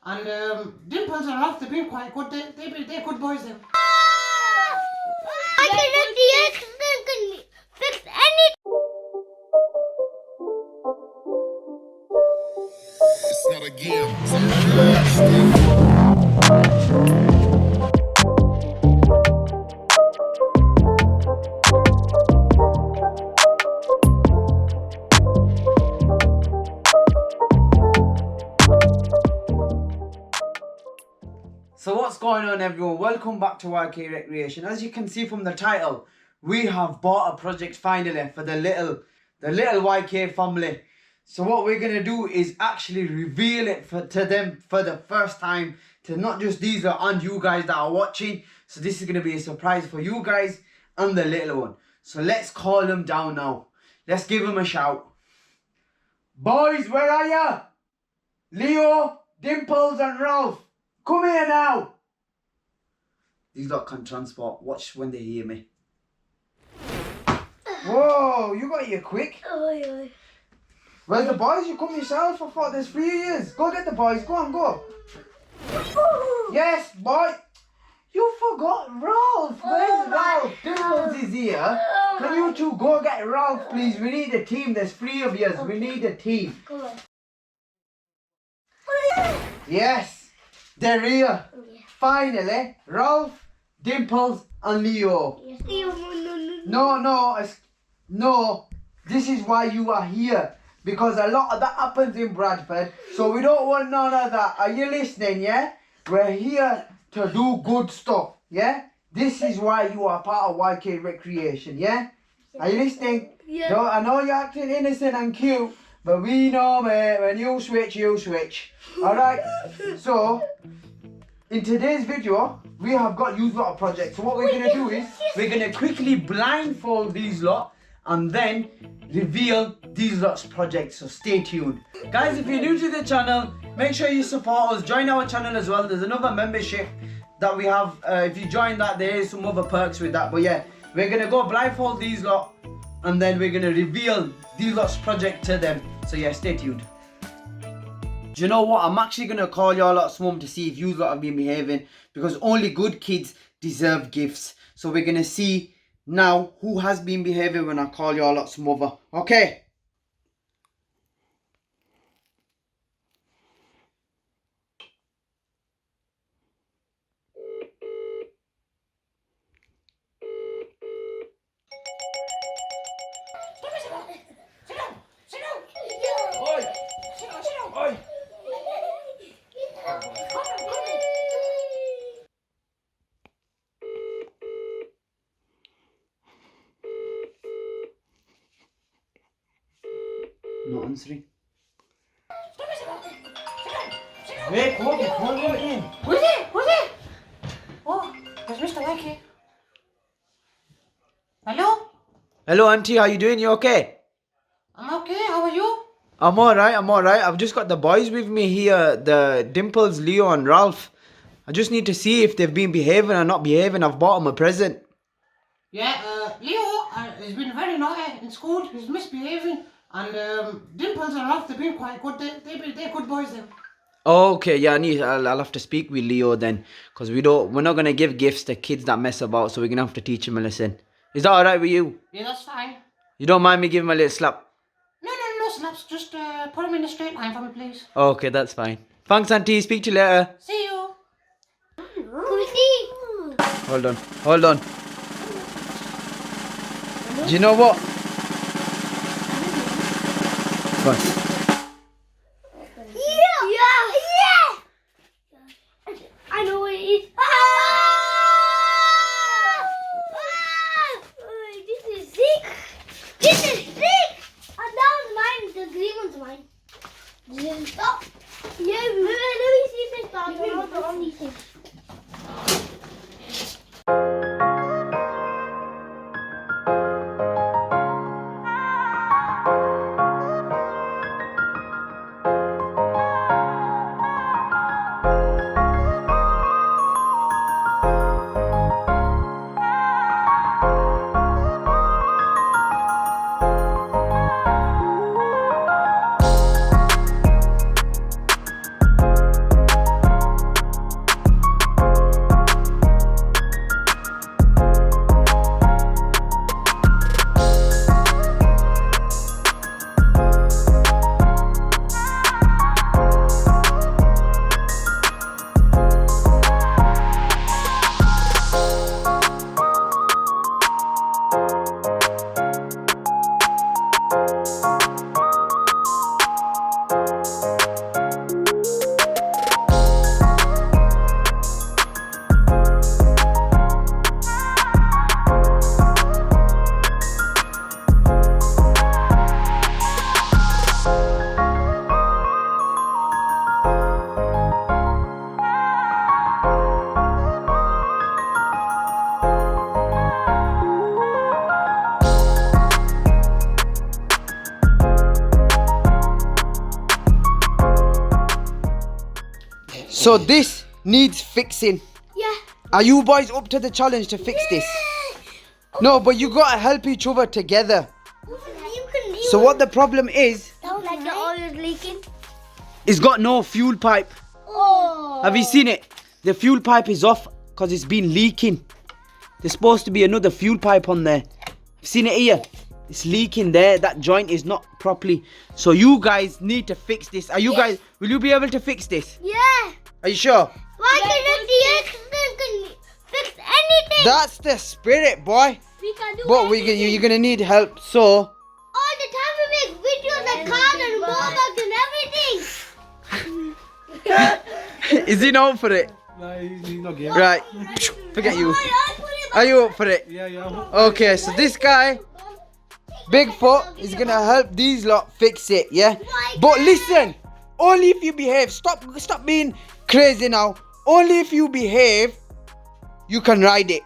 And Dimples and Ralph, they've been quite good. They're good boys, them. I cannot fix anything. It's not a game. So what's going on, everyone? Welcome back to YK Recreation. As you can see from the title, we have bought a project finally for the little YK family. So what we're gonna do is actually reveal it to them for the first time, to not just these and you guys that are watching. So this is gonna be a surprise for you guys and the little one. So let's call them down now. Let's give them a shout. Boys, where are ya? Leo, Dimples and Ralph. Come here now! These lot can transport. Watch when they hear me. Whoa, you got here quick. Oi. Where's the boys? You come yourself. I thought there's 3 years. Go get the boys. Go on, go. Yes, boy. You forgot Ralph. Where's Ralph? Dimples is here. Can you two go get Ralph, please? We need a team. There's 3 of us. We need a team. Come on. Yes. They're here. Finally, Ralph, Dimples and Leo. Yes. No. This is why you are here. Because a lot of that happens in Bradford. So we don't want none of that. Are you listening, yeah? We're here to do good stuff, yeah? This is why you are part of YK Recreation, yeah? Are you listening? Yeah. I know you're acting innocent and cute, but we know, mate, when you switch, you switch. Alright? So, in today's video, we have got you lot a project. So what we're going to do is, we're going to quickly blindfold these lot and then reveal these lot's projects. So stay tuned. Guys, if you're new to the channel, make sure you support us. Join our channel as well. There's another membership that we have. If you join that, there is some other perks with that. But yeah, we're going to go blindfold these lot and then we're going to reveal these lot's project to them. So yeah, stay tuned. Do you know what? I'm actually going to call y'all lot's mum to see if you lot have been behaving, because only good kids deserve gifts. So we're going to see now who has been behaving when I call y'all lot's mother. Okay? Oi! Oi! Not answering. Hey, come on, let me in. Who's it? Oh, there's Mr. YK. Hello? Hello, auntie. How you doing? You okay? I'm okay. How are you? I'm alright. I've just got the boys with me here, the Dimples, Leo and Ralph. I just need to see if they've been behaving or not behaving. I've bought them a present. Yeah, Leo has been very naughty in school. He's misbehaving. And Dimples and Ralph, they've been quite good. They're good boys, them. Okay, yeah, I'll have to speak with Leo then, because we're not gonna give gifts to kids that mess about, so we're gonna have to teach them a lesson. Is that alright with you? Yeah, that's fine. You don't mind me giving him a little slap? No slaps. Just put him in a straight line for me, please. Okay, that's fine. Thanks, auntie. Speak to you later. See you. Hold on. Do you know what? What? Yeah. I know what it is. This is sick. And that was mine. The green one's mine. Stop. Yeah, let me see if it's done. I want on these things. So this needs fixing. Yeah. Are you boys up to the challenge to fix this? No, but you gotta help each other together. You can leave. So what the problem is, Like the oil is leaking. it's got no fuel pipe. Oh. Have you seen it? The fuel pipe is off because it's been leaking. There's supposed to be another fuel pipe on there. I've seen it here. It's leaking there. That joint is not properly. So you guys need to fix this. Are you guys, will you be able to fix this? Yeah. Are you sure? Why can't the accident can fix anything? That's the spirit, boy. We can do But anything. you're gonna need help. So All the time we make videos like cars and mobiles and everything. is he known for it? No, he's not game. Right. Forget you. I put it Are you up for it? Yeah. Okay, so this guy, Bigfoot, is gonna help these lot fix it, yeah? But listen, only if you behave. Stop being crazy now. Only if you behave, you can ride it.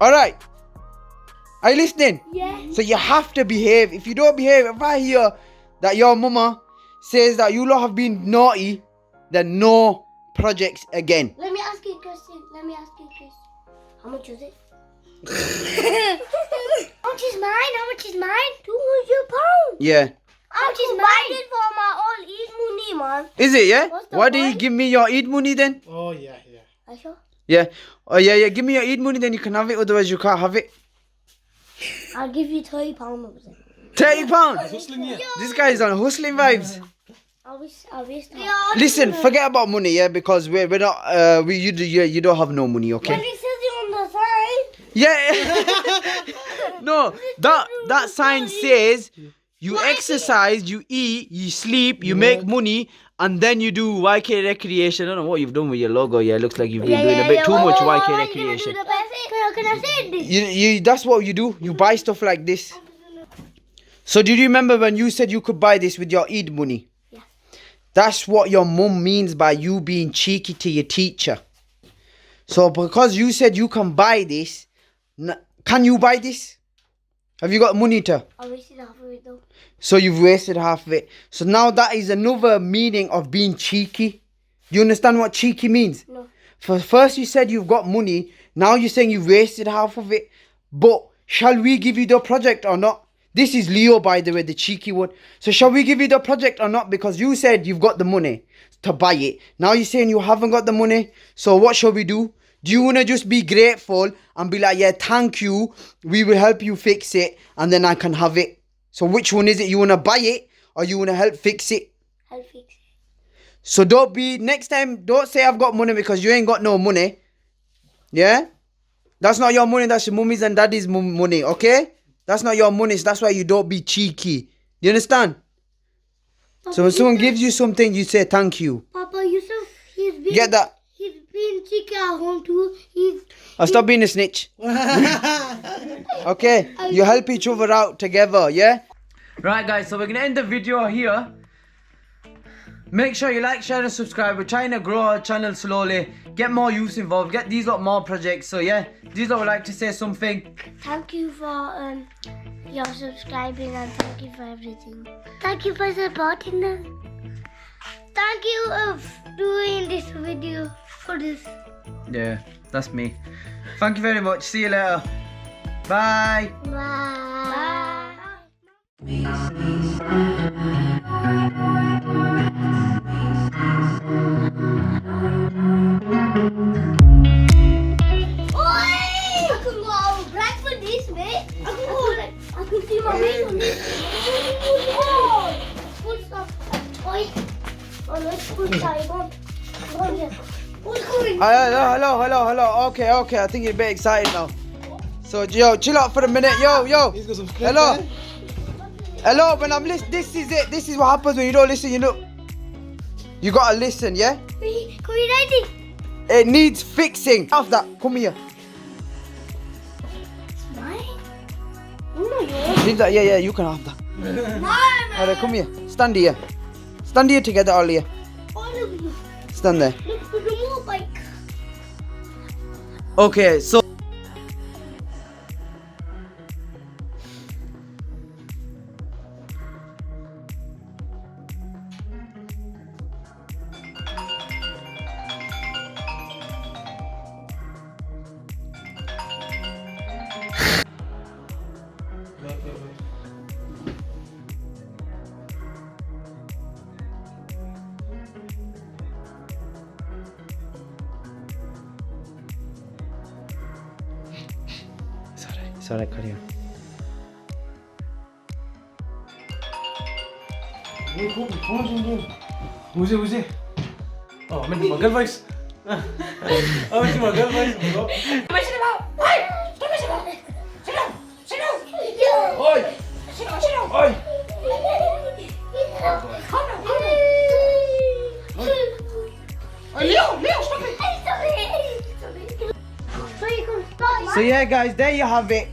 Alright? Are you listening? Yeah. So you have to behave. If you don't behave, if I hear that your mama says that you lot have been naughty, then no projects again. Let me ask you a question. How much is it? How much is mine? 200 pounds. Yeah. How much is mine? It for my old Eid money, man. Is it, yeah? What's the Why do you point? give me your Eid money then? Oh, yeah. Are you sure? Yeah. Oh, yeah. Give me your Eid money, then you can have it. Otherwise, you can't have it. I'll give you 30 pounds. £30. Hustling, yeah. This guy is on hustling vibes. I'll waste Listen, forget about money, yeah, because we're not. You don't have no money, But okay? it says it on the side. Yeah. No, that sign says you exercise, you eat, you sleep, you make money, and then you do YK recreation. I don't know what you've done with your logo. Yeah, it looks like you've been doing a bit too much YK recreation. Can I say this? You that's what you do. You buy stuff like this. So do you remember when you said you could buy this with your Eid money? Yeah. That's what your mum means by you being cheeky to your teacher. So because you said you can buy this, can you buy this? Have you got money to? I wasted half of it though. So you've wasted half of it. So now that is another meaning of being cheeky. Do you understand what cheeky means? No. First you said you've got money. Now you're saying you've wasted half of it. But shall we give you the project or not? This is Leo, by the way, the cheeky one. So shall we give you the project or not? Because you said you've got the money to buy it. Now you're saying you haven't got the money. So what shall we do? Do you want to just be grateful and be like, yeah, thank you. We will help you fix it. And then I can have it. So which one is it? You want to buy it or you want to help fix it? I'll fix it. So next time, don't say I've got money because you ain't got no money. Yeah? That's not your money. That's your mummy's and daddy's money, okay? That's not your money. So that's why you don't be cheeky. You understand? Papa, So when someone gives you something, you say thank you. Papa Yusuf, he's been Get that? He's been cheeky at home too. I'll stop being a snitch. Okay? You help each other out together, yeah? Right, guys. So we're going to end the video here. Make sure you like, share and subscribe. We're trying to grow our channel slowly. Get more youths involved. Get these lot more projects. So yeah, these lot would like to say something. Thank you for your subscribing and thank you for everything. Thank you for supporting us. Thank you for doing this video for this. Yeah, that's me. Thank you very much. See you later. Bye. Bye. I can go out black for this, mate. I can see my mate on this. Oh, full stop. Oi. Oh, let's put Saigon. What's going on? Hello. Okay. I think you're a bit excited now. So, yo, chill out for a minute. Yo. He's got some Hello. Hello, when I'm listening, this is it. This is what happens when you don't listen. You gotta listen, yeah? Can we write it? It needs fixing. Have that. Come here. Mine? Oh my God. Leave that. Yeah, you can have that. Mine. Alright, come here. Stand here. Stand here together, all here. All of you. Stand there. Look for the motorbike. Okay, so. It's alright, carry on. Who's it? Oh, I meant my girl voice. I meant my girl voice, bro. Oi! Oi! Leo, stop it. So you can start. So yeah guys, there you have it.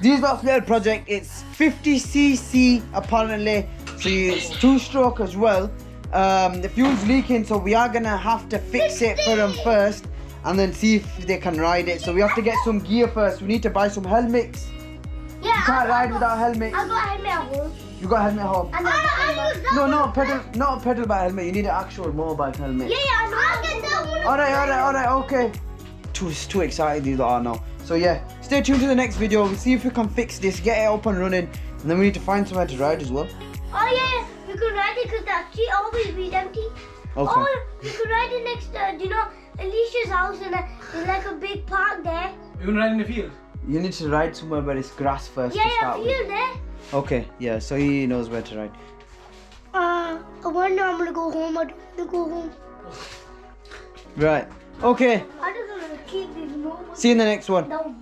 These box little project, it's 50cc apparently. So it's 2-stroke as well. The fuel's leaking, so we are gonna have to fix it for them first and then see if they can ride it. So we have to get some gear first. We need to buy some helmets. Yeah, You can't ride without helmets. I got a helmet at home. You got a helmet at home? And I No, not a pedal bike helmet. You need an actual motorbike helmet. Yeah, I'll get that one. Alright, okay. Too excited these are now. So yeah, stay tuned to the next video. We'll see if we can fix this, get it up and running, and then we need to find somewhere to ride as well. Oh yeah, you can ride it because the tree always be empty. Okay. Or you can ride it next to, you know, Alicia's house and there's like a big park there. You gonna ride in the field? You need to ride somewhere where it's grass first to Yeah, start with. field there. Okay, yeah, so he knows where to ride. I wonder I'm gonna go home. I don't want to go home. Right, okay, I just want to keep these mobile. see you in the next one. No.